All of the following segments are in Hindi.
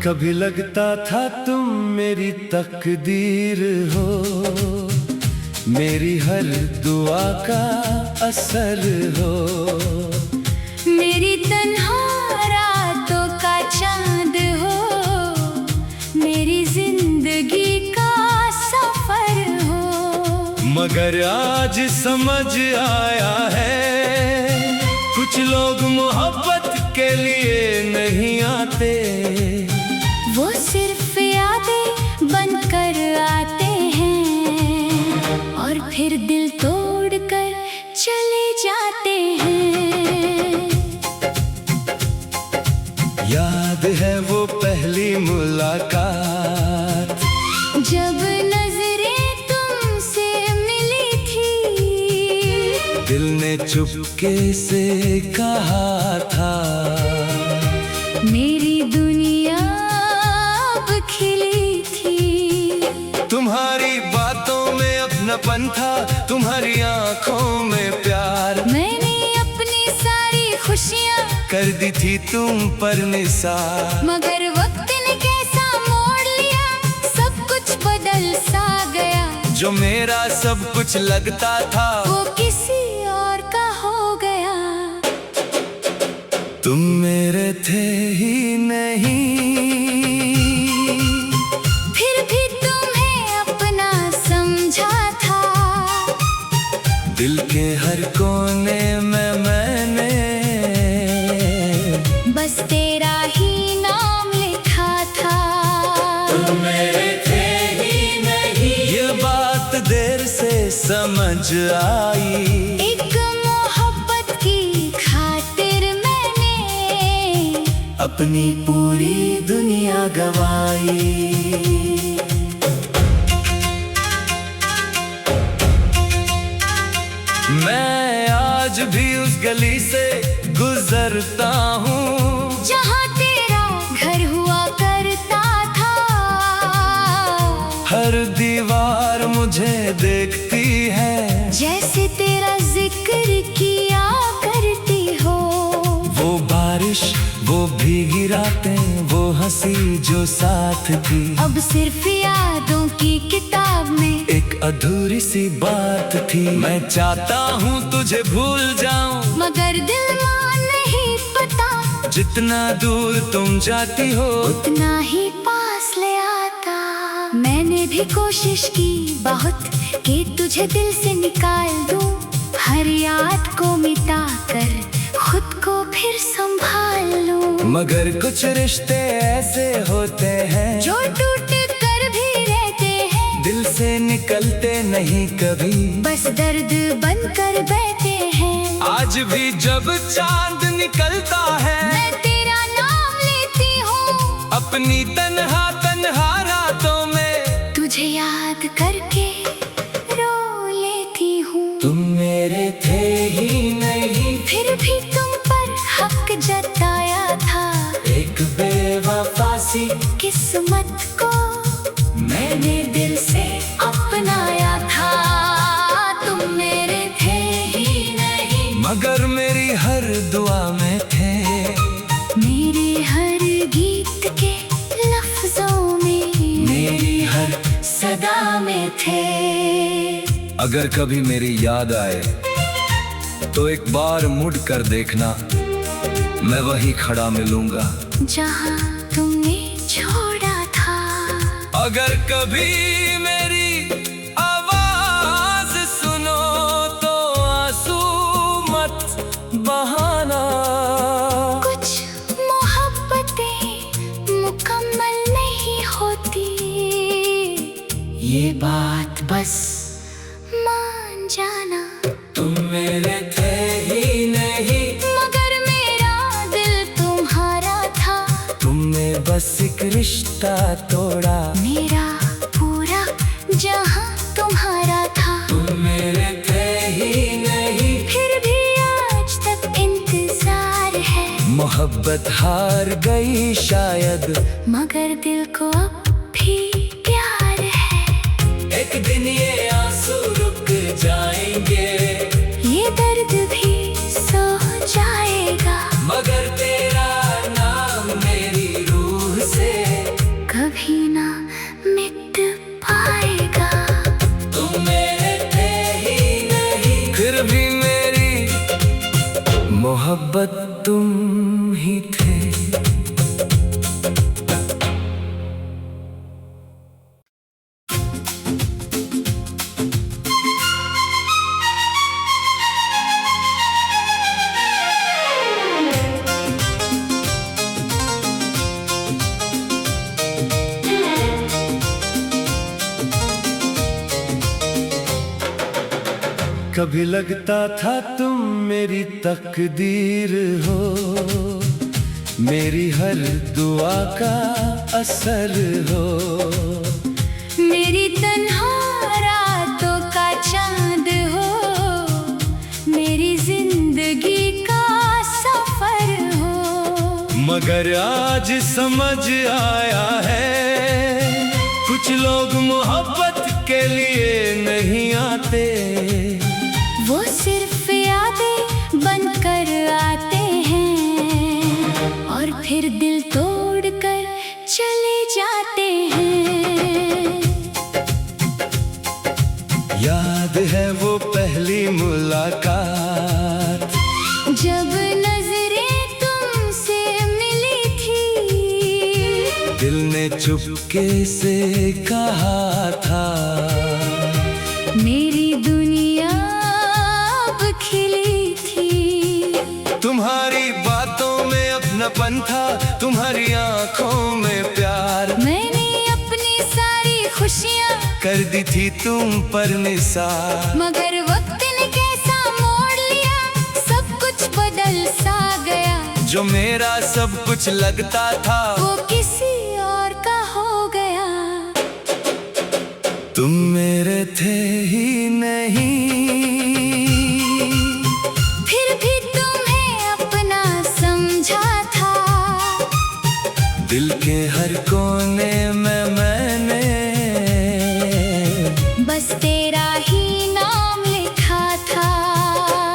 कभी लगता था तुम मेरी तकदीर हो, मेरी हर दुआ का असर हो, मेरी तन्हा रातों का चांद हो, मेरी जिंदगी का सफर हो। मगर आज समझ आया है कुछ लोग मोहब्बत के लिए नहीं आते, वो सिर्फ यादें बनकर आते हैं और फिर दिल तोड़कर चले जाते हैं। याद है वो पहली मुलाकात जब नजरें तुमसे मिली थी, दिल ने चुपके से कहा था मेरी दुनिया अब खिली थी। तुम्हारी बातों में अपनापन था, तुम्हारी आंखों में प्यार, मैंने अपनी सारी खुशियाँ कर दी थी तुम पर निसार। मगर वक्त ने कैसा मोड़ लिया, सब कुछ बदल सा गया। जो मेरा सब कुछ लगता था वो किसी और का हो गया। तुम मेरे थे ही नहीं, फिर भी तुम्हें अपना समझा था। दिल के हर कोने में मैंने बस तेरा ही नाम लिखा था। तुम मेरे थे ही नहीं, ये बात देर से समझ आई। एक मोहब्बत की खातिर मैंने अपनी पूरी दुनिया गवाई। मैं आज भी उस गली से गुजरता हूँ जहाँ तेरा घर हुआ करता था। हर दीवार मुझे देखती है जैसे तेरा जिक्र किया करती हो। वो बारिश, वो भीगी रातें, वो हंसी जो साथ थी। अब सिर्फ यादों की किताब में एक अधूरी सी बात थी। मैं चाहता हूँ तुझे भूल जाऊं, मगर दिल मान नहीं पता। जितना दूर तुम जाती हो उतना ही पास ले आता। मैंने भी कोशिश की बहुत कि तुझे दिल से निकाल दूं, हर याद को मिटा कर खुद को फिर संभाल लूं। मगर कुछ रिश्ते ऐसे होते हैं जो टूट कर भी रहते हैं, दिल से निकलते नहीं कभी, बस दर्द बनकर बैठे हैं। आज भी जब चांद निकलता है मैं तेरा नाम लेती हूँ अपनी तन्हा तन्हा रातों में, तुझे याद करके रो लेती हूँ। तुम मेरे थे ही नहीं, फिर भी तुम पर हक जताया था। एक बेवफा सी किस्मत को मैंने दिल से अपनाया था। तुम मेरे थे ही नहीं, मगर मेरी हर दुआ में थे। मेरे हर गीत के लफ्जों में, मेरी हर सदा में थे। अगर कभी मेरी याद आए तो एक बार मुड़ कर देखना, मैं वही खड़ा मिलूंगा जहाँ तुमने छोड़ा था। अगर कभी मेरी आवाज सुनो तो आंसू मत बहाना। कुछ मोहब्बतें मुकम्मल नहीं होती, ये बात बस मान जाना। तुम मेरे थे ही नहीं, मगर मेरा दिल तुम्हारा था। तुमने बस एक रिश्ता तोड़ा। मेरा पूरा जहां तुम्हारा था। तुम मेरे थे ही नहीं, फिर भी आज तक इंतजार है। मोहब्बत हार गई शायद, मगर दिल को अब भी प्यार है। एक दिन ये आंसू रुक जाएंगे, ये दर्द भी सो जाएगा। मगर तेरा नाम मेरी रूह से मोहब्बत तुम ही थे। कभी लगता था तुम मेरी तकदीर हो, मेरी हर दुआ का असर हो। मेरी तन्हा रातों का चांद हो, मेरी जिंदगी का सफर हो। मगर आज समझ आया है, कुछ लोग मोहब्बत के लिए नहीं आते, वो सिर्फ यादें बनकर आते हैं और फिर दिल तोड़कर चले जाते हैं। याद है वो पहली मुलाकात, जब नजरें तुमसे मिली थी, दिल ने चुपके से कहा था, मेरी दुनिया अब खिली थी। तुम्हारी बातों में अपनापन था, तुम्हारी आंखों में प्यार। मैंने अपनी सारी खुशियाँ कर दी थी तुम पर निसार। मगर वक्त ने कैसा मोड़ लिया, सब कुछ बदल सा गया। जो मेरा सब कुछ लगता था, वो किसी और का हो गया। तुम मेरे थे ही नहीं, फिर भी तुम्हें अपना समझा था। दिल के हर कोने में मैंने बस तेरा ही नाम लिखा था।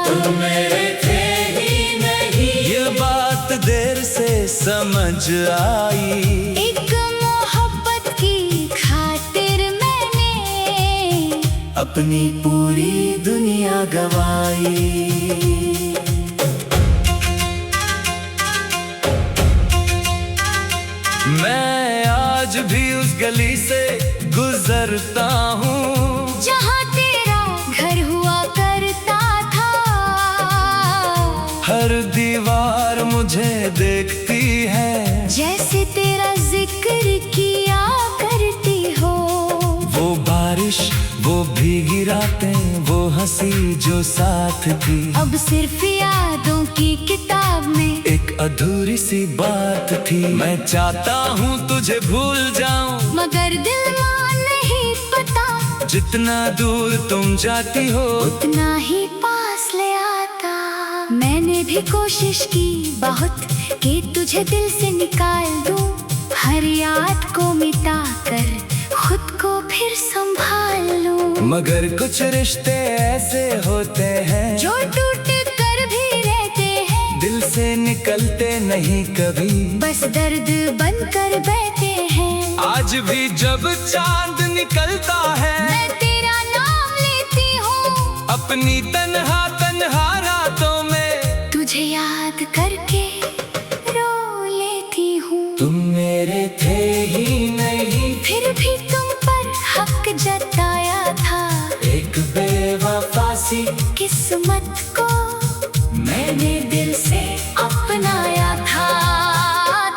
तुम मेरे थे ही नहीं, ये बात देर से समझ आई। एक मोहब्बत की खातिर मैंने अपनी पूरी दुनिया गवाई। मैं आज भी उस गली से गुजरता हूँ, जहाँ तेरा घर हुआ करता था। हर दीवार मुझे देखती है, जैसे तेरा जिक्र किया करती हो। वो बारिश, वो भीगी रातें, वो हंसी जो साथ थी। अब सिर्फ यादों की किताब में एक अधूरी सी बात थी। मैं चाहता हूँ तुझे भूल जाऊं, मगर दिल मान नहीं पता। जितना दूर तुम जाती हो, उतना ही पास ले आता। मैंने भी कोशिश की बहुत कि तुझे दिल से निकाल दूं, हर याद को मिटा कर खुद को फिर संभाल लूं। मगर कुछ रिश्ते ऐसे होते हैं, जो टूट कर भी रहते हैं, दिल से निकलते नहीं कभी, बस दर्द बन कर बैठे हैं। आज भी जब चांद निकलता है, मैं तेरा नाम लेती हूँ, अपनी तन्हा तन्हा रातों में तुझे याद करके रो लेती हूँ। तुम मेरे थे ही नहीं, फिर भी तुम पर हक जताया था। एक बेवफा सी किस्मत को मैंने दिल से अपनाया था।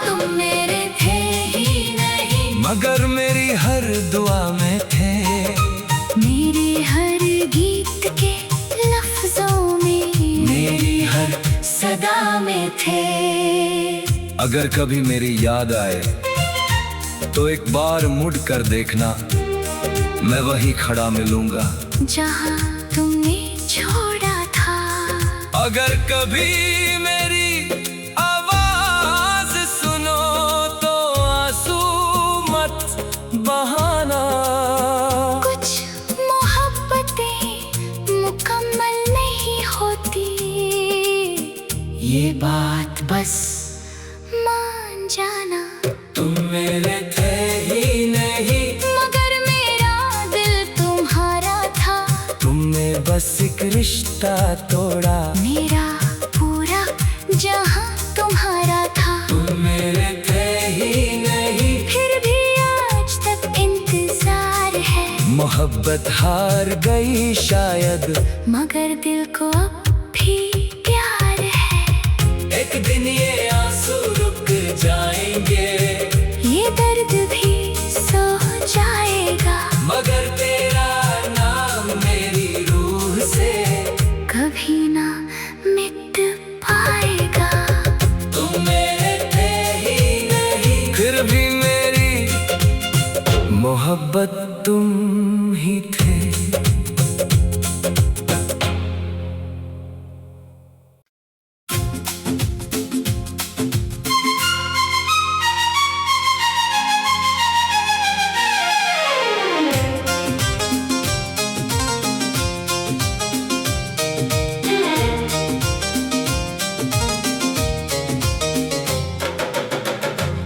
तुम मेरे थे ही नहीं, मगर मेरी हर दुआ में थे। मेरे हर गीत के लफ्जों में, मेरी हर सदा में थे। अगर कभी मेरी याद आए, तो एक बार मुड़ कर देखना, मैं वही खड़ा मिलूंगा जहाँ तुमने छोड़ा था। अगर कभी मेरी आवाज सुनो, तो आंसू मत बहाना। कुछ मोहब्बतें मुकम्मल नहीं होती, ये बात बस मान जाना। तुम मेरे थे ही नहीं, मगर मेरा दिल तुम्हारा था। तुमने बस एक रिश्ता तोड़ा, मेरा पूरा जहाँ तुम्हारा था। तुम मेरे थे ही नहीं, फिर भी आज तक इंतजार है। मोहब्बत हार गई शायद, मगर दिल को अब भी प्यार है। एक दिन ये आंसू रुक जाएंगे, ये दर्द भी सो जाएगा, मगर तेरा नाम मेरी रूह से कभी ना मिट पाएगा। तुम मेरे थे ही नहीं, फिर भी मेरी मोहब्बत तुम ही थे।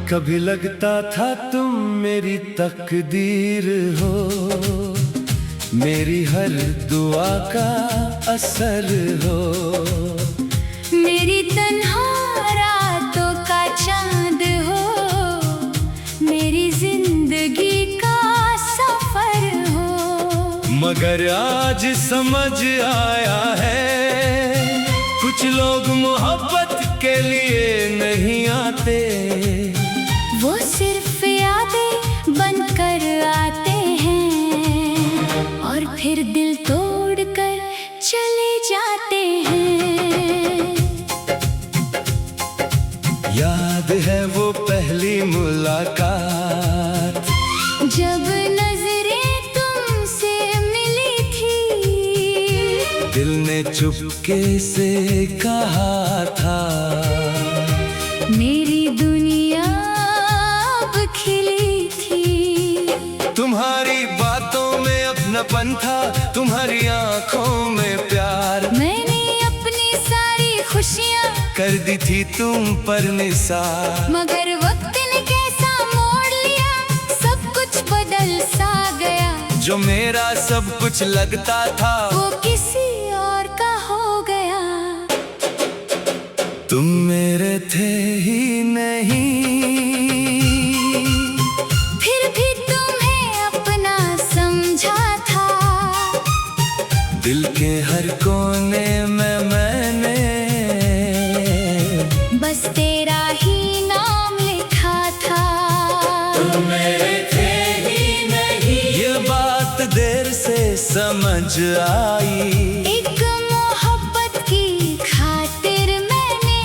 कभी लगता था तुम मेरी तकदीर हो, मेरी हर दुआ का असर हो। मेरी तन्हा रातों का चांद हो, मेरी जिंदगी का सफर हो। मगर आज समझ आया है, कुछ लोग मोहब्बत के लिए नहीं आते, वो सिर्फ यादें बनकर आते हैं और फिर दिल तोड़कर चले जाते हैं। याद है वो पहली मुलाकात, जब नजरें तुमसे मिली थी, दिल ने चुपके से कहा था, मेरी दुनिया अब खिली थी। तुम्हारी बातों में अपनापन था, तुम्हारी आंखों में प्यार। मैंने अपनी सारी खुशियाँ कर दी थी तुम पर निसार, मगर वक्त ने कैसा मोड़ लिया, सब कुछ बदल सा गया। जो मेरा सब कुछ लगता था, वो किसी और का हो गया। तुम मेरे थे ही नहीं, फिर भी तुम्हें अपना समझा था। दिल के हर कोने में मैंने बस तेरा ही नाम लिखा था। तुम मेरे थे ही नहीं, ये बात देर से समझ आई। एक मोहब्बत की खातिर मैंने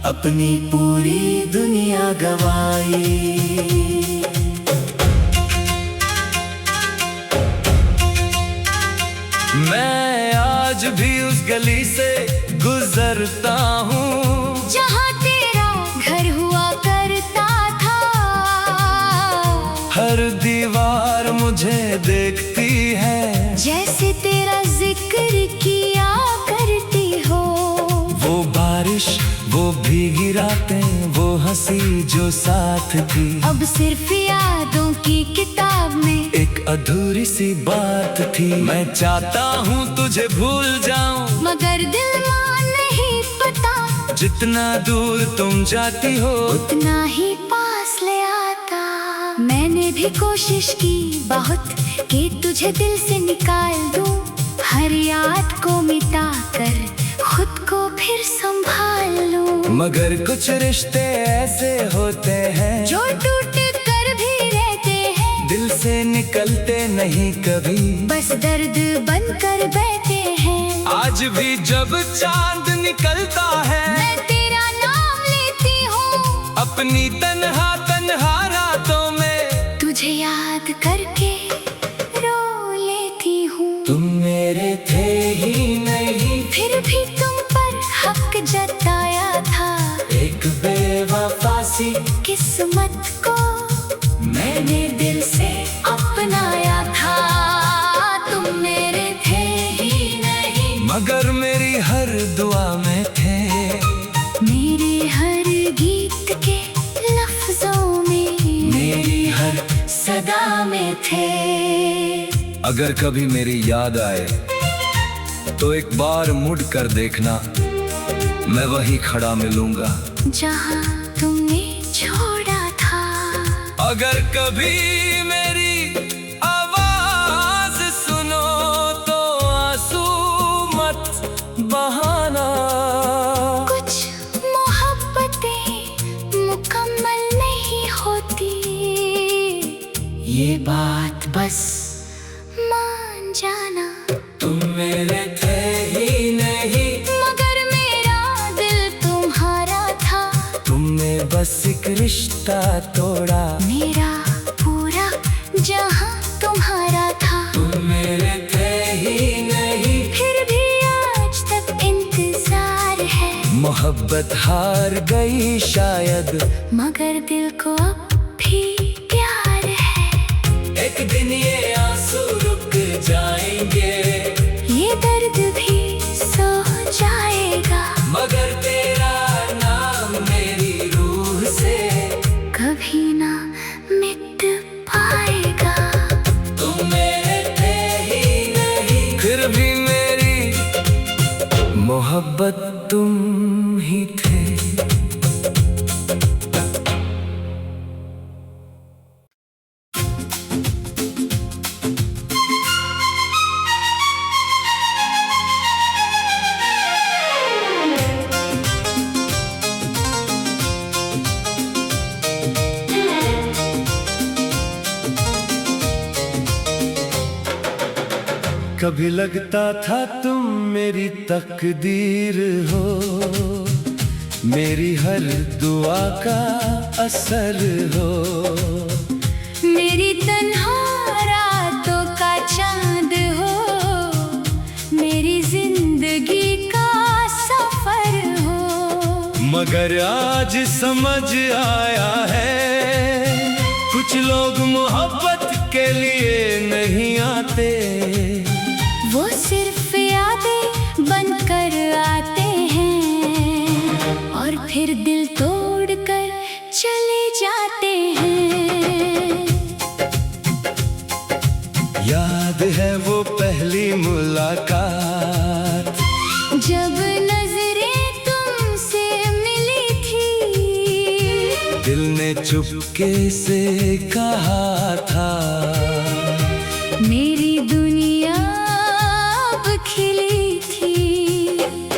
अपनी पूरी दुनिया गवाई। मैं आज भी उस गली से गुजरता हूँ, जहाँ तेरा घर हुआ करता था। हर दीवार मुझे देखती है, जैसे तेरा जिक्र किया करती हो। वो बारिश, वो भीगी रातें, वो हंसी जो साथ थी। अब सिर्फ यादों की किताब में एक अधूरी सी बात थी। मैं चाहता हूँ तुझे भूल जाऊं, मगर दिल मान नहीं पता। जितना दूर तुम जाती हो, उतना ही पास ले आता। मैंने भी कोशिश की बहुत कि तुझे दिल से निकाल दूं, हर याद को मिटा कर खुद को फिर संभाल लूं। मगर कुछ रिश्ते ऐसे होते हैं, जो टूट कर भी रहते हैं, दिल से निकलते नहीं कभी, बस दर्द बन कर बैठे हैं। आज भी जब चांद निकलता है, मैं तेरा नाम लेती हूँ अपनी तन्हा तन्हा रातों में, तुझे याद करके रो लेती हूँ। तुम मेरे थे ही नहीं, फिर भी तुम पर हक जताया था। एक बेवफा सी किस्मत को मैंने दिल से अपनाया था। तुम मेरे थे ही नहीं, मगर मेरी हर दुआ में थे। मेरे हर गीत के लफ्जों में, मेरी हर सदा में थे। अगर कभी मेरी याद आए तो एक बार मुड़ कर देखना, मैं वहीं खड़ा मिलूंगा जहाँ तुमने छोड़ा था। अगर कभी मेरी आवाज सुनो तो आंसू मत बहाना। कुछ मोहब्बतें मुकम्मल नहीं होती, ये बात बस मान जाना। तुम मेरे थे ही नहीं, मगर मेरा दिल तुम्हारा था। तुमने बस एक रिश्ता तोड़ा। मेरा पूरा जहां तुम्हारा था। तुम मेरे थे ही नहीं, फिर भी आज तक इंतजार है। मोहब्बत हार गई शायद, मगर दिल को अब भी प्यार है। एक दिन ये आंसू रुक जाएंगे, ये दर्द भी सो जाएगा। मगर तेरा नाम मेरी रूह से कभी ना मिट पाएगा। तुम मेरे थे ही नहीं, फिर भी मेरी मोहब्बत तुम ही थे। कभी लगता था तुम मेरी तकदीर हो, मेरी हर दुआ का असर हो। मेरी तन्हा रातों का चांद हो, मेरी जिंदगी का सफर हो। मगर आज समझ आया है, कुछ लोग मोहब्बत के लिए नहीं आते, वो सिर्फ यादें बनकर आते हैं और फिर दिल तोड़कर चले जाते हैं। याद है वो पहली मुलाकात, जब नजरें तुमसे मिली थी, दिल ने चुपके से कहा था, मेरी दुनिया अब खिली थी।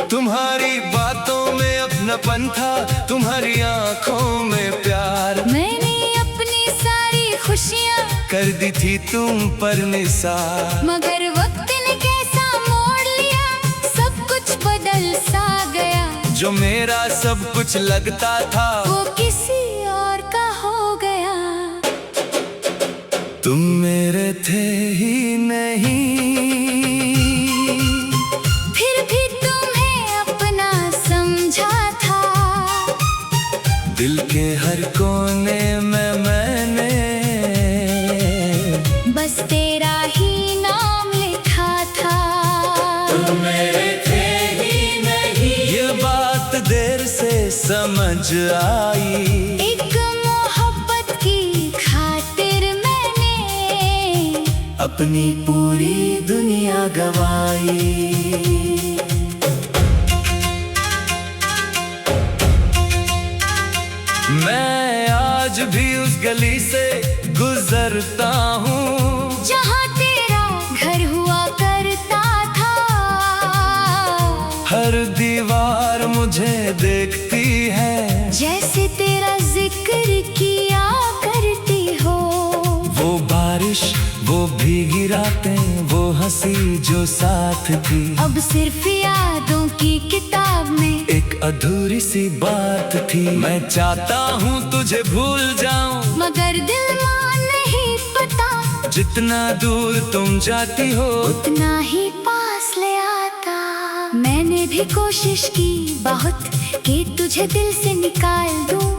तुम्हारी बातों में अपनापन था, तुम्हारी आंखों में प्यार। मैंने अपनी सारी खुशियाँ कर दी थी तुम पर निसार, मगर वक्त ने कैसा मोड़ लिया, सब कुछ बदल सा गया। जो मेरा सब कुछ लगता था, वो किसी और का हो गया। तुम मेरे थे ही नहीं, फिर भी तुम्हें अपना समझा था। दिल के हर कोने में मैंने बस तेरा ही नाम लिखा था। तुम मेरे थे ही नहीं, ये बात देर से समझ आई। एक मोहब्बत की खातिर मैंने अपनी पूरी दुनिया गवाई। मैं आज भी उस गली से गुजरता हूँ, जहाँ तेरा घर हुआ करता था। हर दीवार मुझे देखती है, जैसे तेरा जिक्र किया करती हो। वो बारिश, वो भीगी रातें, वो हंसी जो साथ थी। अब सिर्फ यादों की किताब में एक अधूरी सी बात थी। मैं चाहता हूँ तुझे भूल जाऊं, मगर दिल मान नहीं पता। जितना दूर तुम जाती हो, उतना ही पास ले आता। मैंने भी कोशिश की बहुत कि तुझे दिल से निकाल दूं,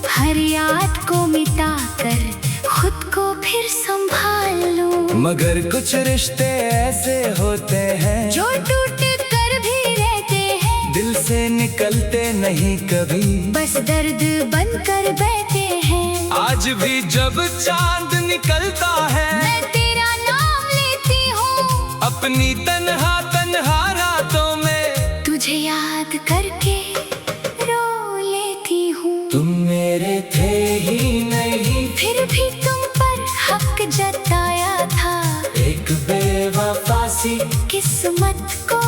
हर याद को मिटा कर खुद को फिर संभाल लूं। मगर कुछ रिश्ते ऐसे होते हैं, जो टूट कर भी रहते हैं, दिल से निकलते नहीं कभी, बस दर्द बन कर बैठे हैं। आज भी जब चांद निकलता है, मैं तेरा नाम लेती हूँ अपनी तन्हा तन्हा रातों में तुझे याद करके। तुम मेरे थे ही नहीं, फिर भी तुम पर हक जताया था। एक बेवफा सी किस्मत को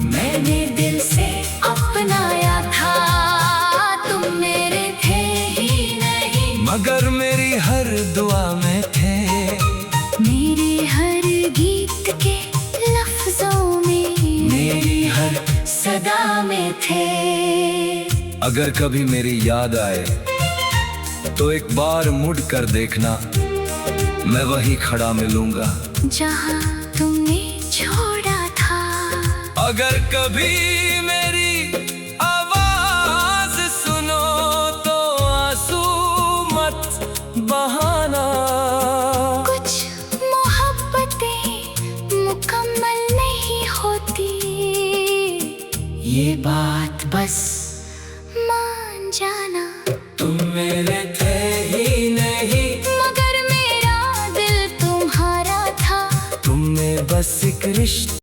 मैंने दिल से अपनाया था। तुम मेरे थे ही नहीं, मगर मेरी हर दुआ में थे। मेरे हर गीत के लफ्जों में, मेरी हर सदा में थे। अगर कभी मेरी याद आए तो एक बार मुड़ कर देखना, मैं वहीं खड़ा मिलूंगा जहाँ तुमने छोड़ा था। अगर कभी मेरी आवाज सुनो तो आंसू मत बहाना। कुछ मोहब्बतें मुकम्मल नहीं होती, ये बात बस मान जाना। तुम मेरे थे ही नहीं, मगर मेरा दिल तुम्हारा था। तुमने बस एक रिश्ता